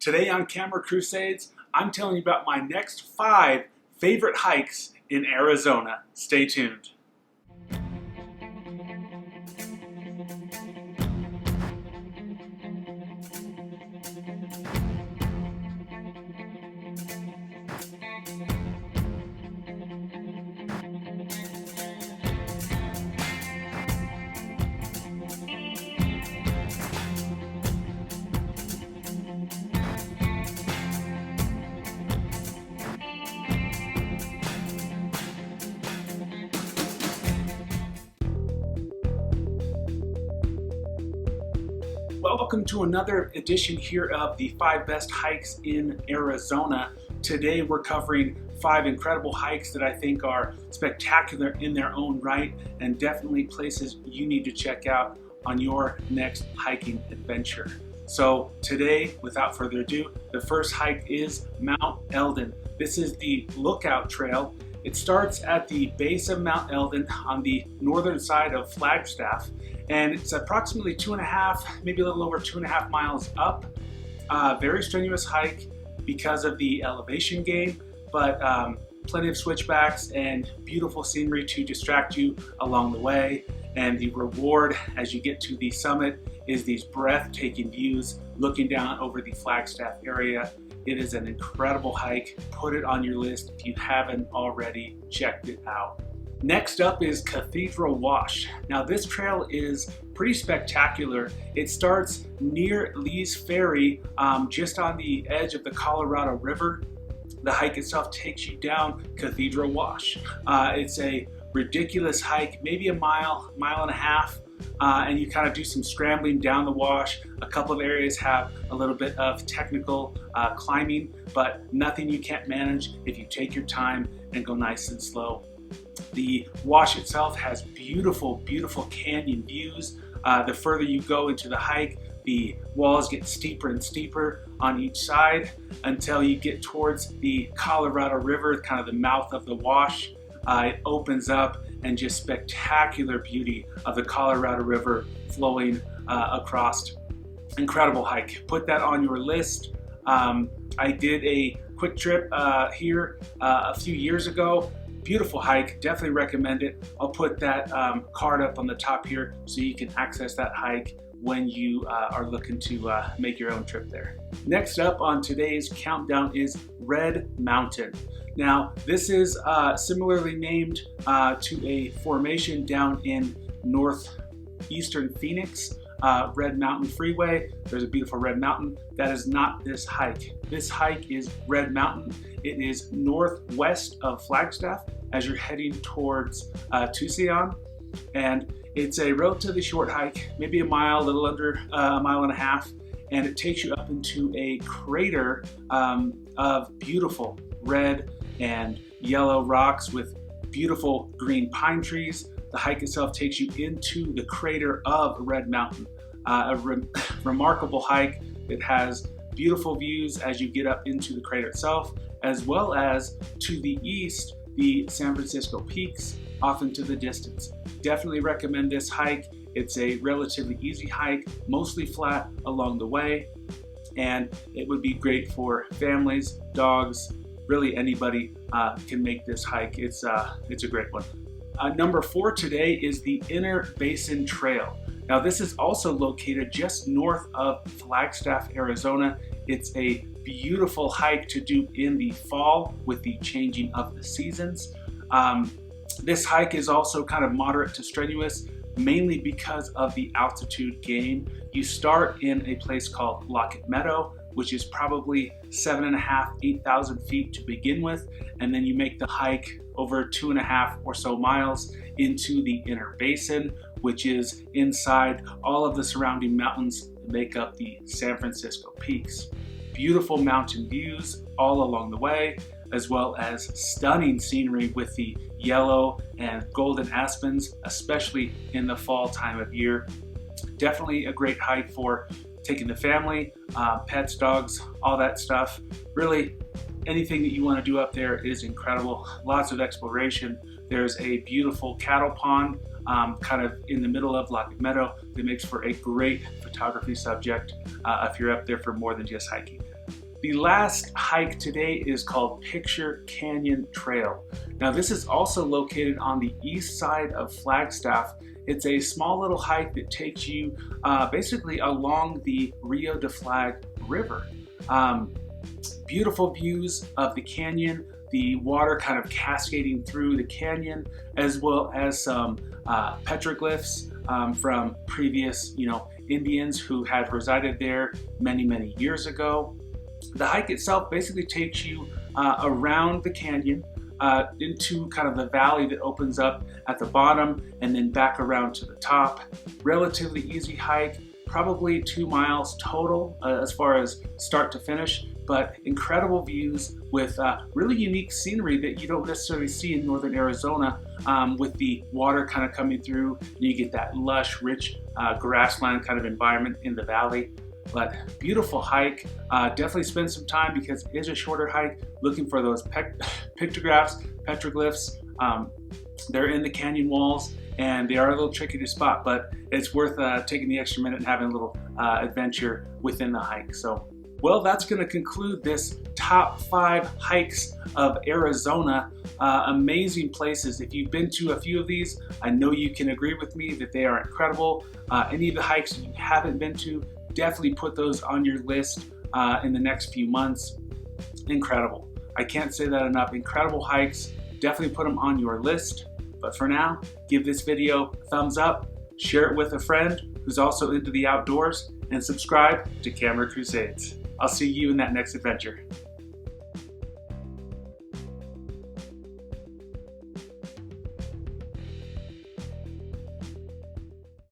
Today on Camera Crusades, I'm telling you about my next 5 favorite hikes in Arizona. Stay tuned. Welcome to another edition here of the 5 best hikes in Arizona. Today we're covering 5 incredible hikes that I think are spectacular in their own right and definitely places you need to check out on your next hiking adventure. So today, without further ado, the first hike is Mount Eldon. This is the Lookout Trail. It starts at the base of Mount Eldon on the northern side of Flagstaff, and it's approximately 2.5, maybe a little over 2.5 miles up. Very strenuous hike because of the elevation gain, but plenty of switchbacks and beautiful scenery to distract you along the way. And the reward as you get to the summit is these breathtaking views looking down over the Flagstaff area. It is an incredible hike. Put it on your list if you haven't already checked it out. Next up is Cathedral Wash. Now this trail is pretty spectacular. It starts near Lee's Ferry, just on the edge of the Colorado River. The hike itself takes you down Cathedral Wash. It's a ridiculous hike, maybe a mile and a half. And you kind of do some scrambling down the wash. A couple of areas have a little bit of technical climbing, but nothing you can't manage if you take your time and go nice and slow. The wash itself has beautiful, beautiful canyon views. The further you go into the hike, the walls get steeper and steeper on each side until you get towards the Colorado River, kind of the mouth of the wash. It opens up, and just spectacular beauty of the Colorado River flowing across. Incredible hike. Put that on your list. I did a quick trip here a few years ago. Beautiful hike, definitely recommend it. I'll put that card up on the top here so you can access that hike when you are looking to make your own trip there. Next up on today's countdown is Red Mountain. Now this is similarly named to a formation down in northeastern Phoenix, Red Mountain Freeway. There's a beautiful Red Mountain. That is not this hike. This hike is Red Mountain. It is northwest of Flagstaff as you're heading towards Tucson, and it's a relatively short hike, maybe a mile, a little under a mile and a half, and it takes you up into a crater of beautiful red and yellow rocks with beautiful green pine trees. The hike itself takes you into the crater of Red Mountain. Remarkable hike. It has beautiful views as you get up into the crater itself, as well as to the east, the San Francisco peaks off into the distance. Definitely recommend this hike. It's a relatively easy hike, mostly flat along the way, and it would be great for families, dogs, really anybody can make this hike. It's a great one. Number 4 today is the Inner Basin Trail. Now this is also located just north of Flagstaff, Arizona. It's a beautiful hike to do in the fall with the changing of the seasons. This hike is also kind of moderate to strenuous, mainly because of the altitude gain. You start in a place called Lockett Meadow, which is probably 7,500, 8,000 feet to begin with, and then you make the hike over 2.5 or so miles into the Inner Basin, which is inside all of the surrounding mountains that make up the San Francisco peaks. Beautiful mountain views all along the way, as well as stunning scenery with the yellow and golden aspens, especially in the fall time of year. Definitely a great hike for taking the family, pets, dogs, all that stuff. Really, anything that you want to do up there is incredible. Lots of exploration. There's a beautiful cattle pond kind of in the middle of Lockett Meadow that makes for a great photography subject if you're up there for more than just hiking. The last hike today is called Picture Canyon Trail. Now this is also located on the east side of Flagstaff. It's a small little hike that takes you basically along the Rio de Flag River. Beautiful views of the canyon, the water kind of cascading through the canyon, as well as some petroglyphs from previous, Indians who had resided there many years ago. The hike itself basically takes you around the canyon into kind of the valley that opens up at the bottom and then back around to the top. Relatively easy hike, probably 2 miles total as far as start to finish, but incredible views with really unique scenery that you don't necessarily see in northern Arizona, with the water kind of coming through. You get that lush, rich grassland kind of environment in the valley. But beautiful hike. Definitely spend some time, because it is a shorter hike, looking for those pictographs, petroglyphs. They're in the canyon walls, and they are a little tricky to spot, but it's worth taking the extra minute and having a little adventure within the hike. So, well, that's going to conclude this top 5 hikes of Arizona. Amazing places. If you've been to a few of these, I know you can agree with me that they are incredible. Any of the hikes you haven't been to, definitely put those on your list in the next few months. Incredible. I can't say that enough. Incredible hikes. Definitely put them on your list. But for now, give this video a thumbs up, share it with a friend who's also into the outdoors, and subscribe to Camera Crusades. I'll see you in that next adventure.